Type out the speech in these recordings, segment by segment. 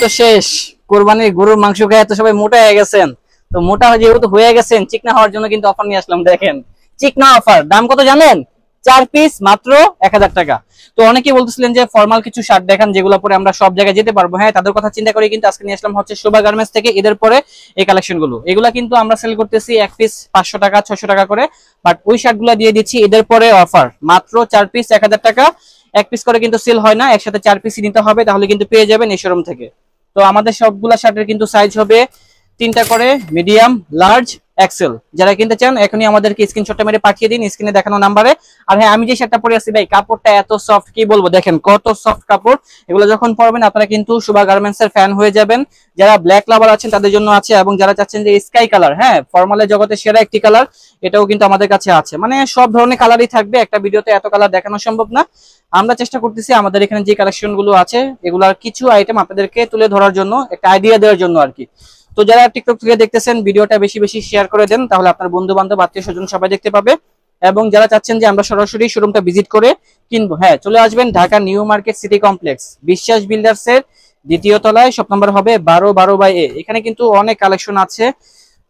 তো শেষ, কোরবানির গরুর মাংস খেয়ে তো সবাই মোটা হয়ে গেছেন। তো মোটা যেহেতু হয়ে গেছেন, চিকনা হওয়ার জন্য কিন্তু অফার নিয়ে আসলাম। দেখেন চিকনা অফার, দাম কত জানেন? 4 পিস মাত্র 1000 টাকা। তো অনেকেই বলতেছিলেন যে ফর্মাল কিছু শার্ট দেখান যেগুলো পরে আমরা সব জায়গায় যেতে পারবো। হ্যাঁ, তাদের কথা চিন্তা করে কিন্তু আজকে নিয়ে আসলাম হচ্ছে শোভা গার্মেন্টস থেকে ঈদের পরে এই কালেকশন গুলো। এগুলা কিন্তু আমরা সেল করতেছি এক পিস 500 টাকা 600 টাকা করে, বাট ওই শার্ট গুলা দিয়ে দিচ্ছি ঈদের পরে অফার মাত্র 4 পিস 1000 টাকা। এক পিস করে কিন্তু সেল হয় না, একসাথে 4 পিস নিতে হবে, তাহলে কিন্তু পেয়ে যাবেন এই শোরুম থেকে। তো আমাদের সবগুলা শার্টের কিন্তু সাইজ হবে 3টা করে, মিডিয়াম, লার্জ, এক্সেল। যারা কিনতে চান এখনই আমাদেরকে স্ক্রিনশটটা মেরে পাঠিয়ে দিন স্ক্রিনে দেখানো নাম্বারে। আর হ্যাঁ, আমি যে শার্টটা পরে আছি ভাই, কাপড়টা এত সফট কি বলবো, দেখেন কত সফট কাপড়। এগুলো যখন পরবেন আপনারা কিন্তু শোভা গার্মেন্টস এর ফ্যান হয়ে যাবেন। যারা ব্ল্যাক লাভার আছেন তাদের জন্য আছে, এবং যারা চাচ্ছেন যে স্কাই কালার, হ্যাঁ ফর্মালের জগতে সেরা একটি কালার, এটাও কিন্তু আমাদের কাছে আছে। মানে সব ধরনের কালারই থাকবে, একটা ভিডিওতে এত কালার দেখানো সম্ভব না। আমরা চেষ্টা করতেছি আমাদের এখানে যে কালেকশন গুলো আছে এগুলার কিছু আইটেম আপনাদেরকে তুলে ধরার জন্য, একটা আইডিয়া দেওয়ার জন্য আর কি। তো যারা টিকটক থেকে দেখতেছেন ভিডিওটা বেশি বেশি শেয়ার করে দেন, তাহলে আপনার বন্ধু বান্ধব আত্মীয় স্বজন সবাই দেখতে পাবে। এবং যারা চাচ্ছেন যে আমরা সরাসরি শোরুমটা ভিজিট করে কিনবো, হ্যাঁ চলে আসবেন Dhaka new market city complex বিশ্বাস বিল্ডার্স এর 2য় তলায়, শপ নাম্বার হবে 1212/A। এখানে কিন্তু অনেক কালেকশন আছে।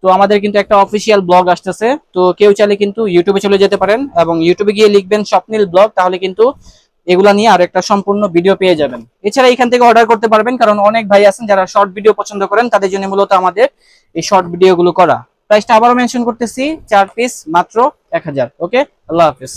তো আমাদের কিন্তু একটা অফিসিয়াল ব্লগ আসতেছে, তো কেউ চাইলে কিন্তু ইউটিউবে চলে যেতে পারেন এবং ইউটিউবে গিয়ে লিখবেন স্বপ্নিল ব্লগ, তাহলে কিন্তু এগুলা নিয়ে আর একটা সম্পূর্ণ ভিডিও পেয়ে যাবেন। এছাড়া এখান থেকে অর্ডার করতে পারবেন, কারণ অনেক ভাই আছেন যারা শর্ট ভিডিও পছন্দ করেন, তাদের জন্য মূলত আমাদের এই শর্ট ভিডিও গুলো করা। প্রাইসটা আবারও মেনশন করতেছি, 4 পিস মাত্র 1000। ওকে, আল্লাহ হাফেজ।